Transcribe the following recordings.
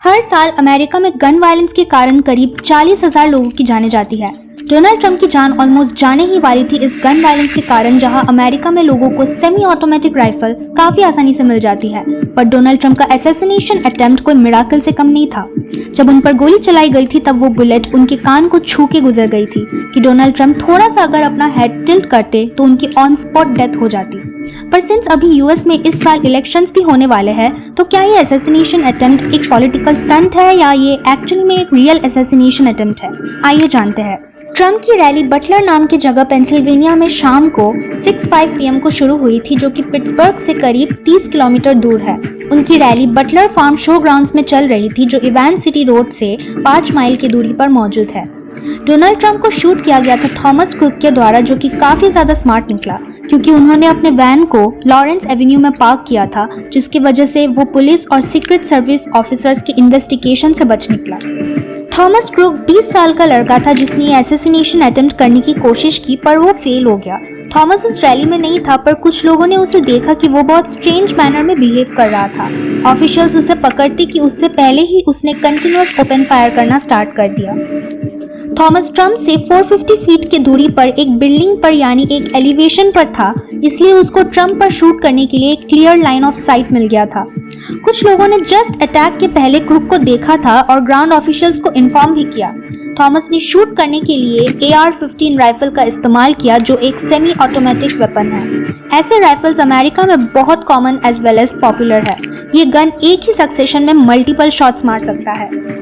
हर साल अमेरिका में gun violence के कारण करीब 40,000 लोगों की जानें जाती है। डोनाल्ड ट्रंप की जान ऑलमोस्ट जाने ही वाली थी इस गन वायलेंस के कारण, जहां अमेरिका में लोगों को सेमी ऑटोमेटिक राइफल काफी आसानी से मिल जाती है। पर डोनाल्ड ट्रंप का असैसिनेशन अटेम्प्ट कोई मिराकल से कम नहीं था। जब उन पर गोली चलाई गई थी तब वो बुलेट उनके कान को छू के गुजर गई थी कि डोनाल्ड ट्रंप थोड़ा सा अगर अपना हेड टिल्ट करते तो उनकी ऑन स्पॉट डेथ हो जाती। पर सिंस अभी यूएस में इस साल इलेक्शंस भी होने वाले हैं, तो क्या ये असैसिनेशन अटेम्प्ट एक पॉलिटिकल स्टंट है या ये एक्चुअली में एक रियल असैसिनेशन अटेम्प्ट है? आइए जानते हैं। ट्रंप की रैली बटलर नाम की जगह पेंसिल्वेनिया में शाम को 6:05 PM को शुरू हुई थी, जो कि पिट्सबर्ग से करीब 30 किलोमीटर दूर है। उनकी rally Butler farm show grounds में चल रही थी, जो इवांस सिटी रोड से 5 माइल की दूरी पर मौजूद है। डोनाल्ड ट्रंप को शूट किया गया था थॉमस क्रुक के द्वारा, जो कि काफी ज्यादा स्मार्ट निकला क्योंकि उन्होंने अपने वैन को लॉरेंस एवेन्यू में पार्क किया था, जिसकी वजह से वो पुलिस और सीक्रेट सर्विस ऑफिसर्स की इन्वेस्टिगेशन से बच निकला। थॉमस क्रुक 20 साल का लड़का था जिसने ये असैसिनेशन अटेम्प्ट करने की कोशिश की, पर वो फेल हो गया। थॉमस उस रैली में नहीं था, पर कुछ लोगों ने उसे देखा कि वो बहुत स्ट्रेंज मैनर में बिहेव कर रहा था। ऑफिशियल्स उसे पकड़ते कि उससे पहले ही उसने कंटिन्यूअस ओपन फायर करना स्टार्ट कर दिया। थॉमस ट्रंप से 450 फीट की दूरी पर एक बिल्डिंग पर यानी एक एलिवेशन पर था, इसलिए उसको ट्रंप पर शूट करने के लिए एक क्लियर लाइन ऑफ साइट मिल गया था। कुछ लोगों ने जस्ट अटैक के पहले क्रुक को देखा था और ग्राउंड ऑफिशियल्स को इन्फॉर्म भी किया। थॉमस ने शूट करने के लिए AR-15 राइफल का इस्तेमाल किया, जो एक सेमी ऑटोमेटिक वेपन है। ऐसे राइफल्स अमेरिका में बहुत common as well as popular है। ये गन एक ही सक्सेशन में मल्टीपल शॉट्स मार सकता है।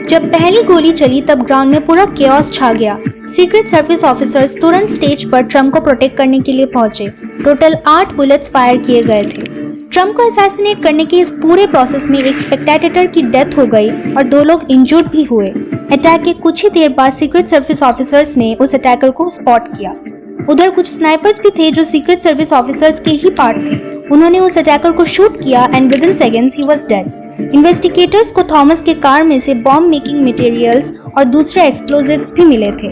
जब पहली गोली चली तब ग्राउंड में पूरा केओस छा गया। सीक्रेट सर्विस ऑफिसर्स तुरंत स्टेज पर ट्रंप को प्रोटेक्ट करने के लिए पहुंचे। टोटल 8 बुलेट्स फायर किए गए थे। ट्रंप को असैसिनेट करने के इस पूरे प्रोसेस में एक स्पेक्टेटर की डेथ हो गई और 2 लोग इंजर्ड भी हुए। अटैक के कुछ ही देर बाद सीक्रेट सर्विस ऑफिसर्स ने उस अटैकर को स्पॉट किया। उधर कुछ स्नाइपर्स भी थे जो सीक्रेट सर्विस ऑफिसर्स के ही पार्ट थे। उन्होंने उस अटैकर को शूट किया and with in seconds he was dead. Investigators को थॉमस के कार में से बॉम्ब मेकिंग मटेरियल्स और दूसरे एक्सप्लोजिव्स भी मिले थे।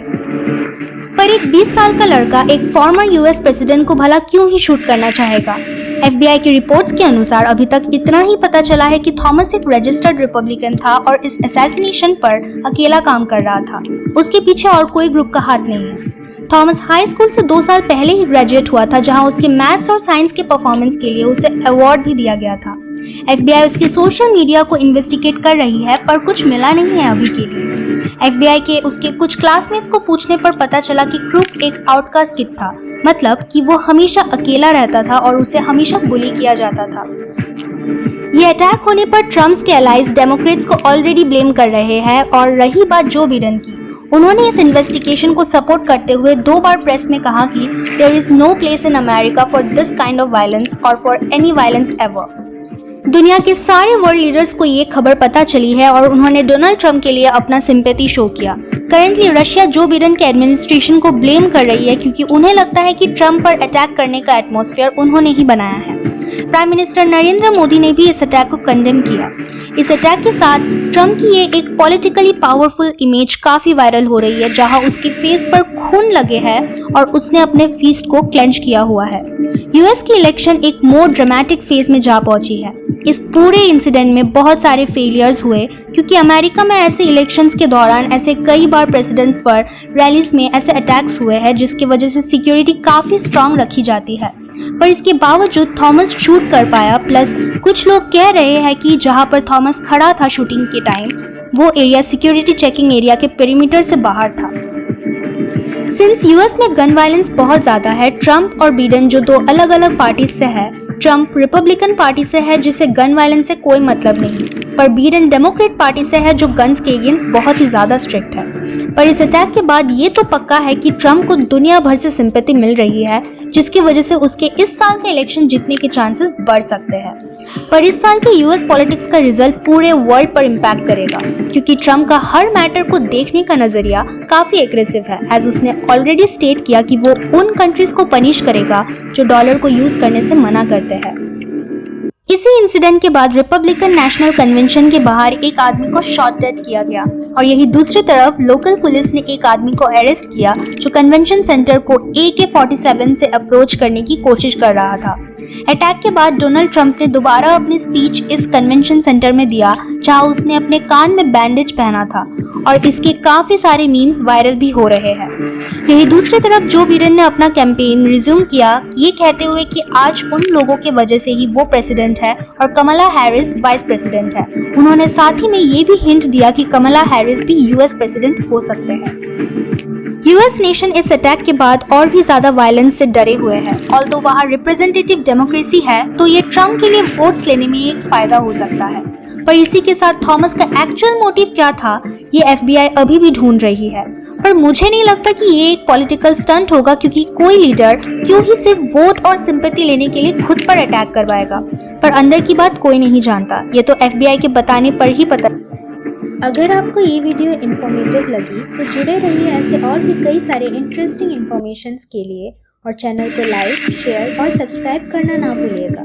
पर एक 20 साल का लड़का एक फॉर्मर यूएस प्रेसिडेंट को भला क्यों ही शूट करना चाहेगा? FBI की रिपोर्ट्स के अनुसार अभी तक इतना ही पता चला है कि थॉमस एक रजिस्टर्ड रिपब्लिकन था और इस असैसिनेशन पर अकेला काम कर रहा था। उसके पीछे और कोई ग्रुप का हाथ नहीं है। थॉमस हाई स्कूल से 2 साल पहले ही ग्रेजुएट हुआ था, जहां उसके मैथ्स और साइंस के परफॉर्मेंस के लिए उसे अवार्ड भी दिया गया था। FBI उसके सोशल मीडिया को इन्वेस्टिगेट कर रही है, पर कुछ मिला नहीं है अभी के लिए। FBI के उसके कुछ क्लासमेट्स को पूछने पर पता चला कि क्रुक एक आउटकास्ट किड था, मतलब कि वो हमेशा अकेला रहता था और उसे हमेशा बुली किया जाता था। ये अटैक होने पर ट्रम्प के अलाइज डेमोक्रेट्स को ऑलरेडी ब्लेम कर रहे हैं। और रही बात जो बिडेन की, उन्होंने इस इन्वेस्टिगेशन को सपोर्ट करते हुए 2 बार प्रेस में कहा कि there is no place in America for this kind of violence और फॉर एनी वायलेंस एवर। दुनिया के सारे वर्ल्ड लीडर्स को ये खबर पता चली है और उन्होंने डोनाल्ड ट्रंप के लिए अपना सिंपैथी शो किया। करेंटली रशिया जो बिडेन के एडमिनिस्ट्रेशन को ब्लेम कर रही है क्योंकि उन्हें लगता है कि ट्रंप पर अटैक करने का एटमॉस्फेयर उन्होंने ही बनाया है। प्राइम मिनिस्टर नरेंद्र मोदी ने भी इस अटैक को कंडेम किया। इस अटैक के साथ ट्रंप की ये एक पॉलिटिकली पावरफुल इमेज काफी वायरल हो रही है, जहां उसके फेस पर खून लगे हैं और उसने अपने फिस्ट को क्लेंच किया हुआ है। यूएस की इलेक्शन एक मोर ड्रामेटिक फेज में जा पहुंची है। इस पूरे इंसिडेंट में बहुत सारे फेलियर्स हुए क्योंकि अमेरिका में ऐसे इलेक्शंस के दौरान ऐसे कई बार प्रेसिडेंट्स पर रैलीज में ऐसे अटैक्स हुए हैं, जिसकी वजह से सिक्योरिटी काफी स्ट्रांग रखी जाती है। पर इसके बावजूद थॉमस शूट कर पाया। प्लस कुछ लोग कह रहे हैं कि जहां पर थॉमस खड़ा था शूटिंग के टाइम, वो एरिया सिक्योरिटी चेकिंग एरिया के पेरीमीटर से बाहर था। सिंस यूएस में गन वायलेंस बहुत ज्यादा है, ट्रंप और बिडेन जो 2 अलग अलग पार्टी से है, ट्रंप रिपब्लिकन पार्टी से है जिसे गन वायलेंस से कोई मतलब नहीं, पर बिडेन डेमोक्रेट पार्टी से है जो गन्स के अगेंस्ट बहुत ही ज्यादा स्ट्रिक्ट है। पर इस अटैक के बाद ये तो पक्का है कि ट्रंप को दुनिया भर से सिंपैथी मिल रही है, जिसकी वजह से उसके इस साल का इलेक्शन जीतने के चांसेस बढ़ सकते हैं। पर इस साल के यूएस पॉलिटिक्स का रिजल्ट पूरे वर्ल्ड पर इम्पैक्ट करेगा क्योंकि ट्रंप का हर मैटर को देखने का नजरिया काफी एग्रेसिव है, एज उसने ऑलरेडी स्टेट किया कि वो उन कंट्रीज को पनिश करेगा जो डॉलर को यूज करने से मना करते हैं। इसी इंसिडेंट के बाद रिपब्लिकन नेशनल कन्वेंशन के बाहर एक आदमी को शॉट डेड किया गया और यही दूसरी तरफ लोकल पुलिस ने एक आदमी को अरेस्ट किया जो कन्वेंशन सेंटर को AK-47 से अप्रोच करने की कोशिश कर रहा था। अटैक के बाद डोनाल्ड ट्रंप ने दोबारा अपनी स्पीच इस कन्वेंशन सेंटर में दिया जहां उसने अपने कान में बैंडेज पहना था और इसके काफी सारे मीम्स वायरल भी हो रहे हैं। यही दूसरी तरफ जो बिडेन ने अपना कैंपेन रिज्यूम किया ये कहते हुए कि आज उन लोगों की वजह से ही वो प्रेसिडेंट है और कमला हैरिस वाइस प्रेसिडेंट है। उन्होंने साथ ही में ये भी हिंट दिया कि कमला हैरिस भी यूएस प्रेसिडेंट हो सकते हैं। यूएस नेशन इस अटैक के बाद और भी ज्यादा वायलेंस से डरे हुए है। ऑल्दो वहाँ रिप्रेजेंटेटिव डेमोक्रेसी है तो ये ट्रम्प के लिए वोट्स लेने में एक फायदा हो सकता है। पर इसी के साथ थॉमस का एक्चुअल मोटिव क्या था ये एफबीआई अभी भी ढूंढ रही है। पर मुझे नहीं लगता कि ये एक पॉलिटिकल स्टंट होगा, क्योंकि कोई लीडर क्यों ही सिर्फ वोट और सिंपैथी लेने के लिए खुद पर अटैक करवाएगा। पर अंदर की बात कोई नहीं जानता, ये तो एफबीआई के बताने पर ही पता। अगर आपको ये वीडियो इन्फॉर्मेटिव लगी तो जुड़े रहिए ऐसे और भी कई सारे इंटरेस्टिंग इन्फॉर्मेशंस के लिए और चैनल को लाइक, शेयर और सब्सक्राइब करना ना भूलिएगा।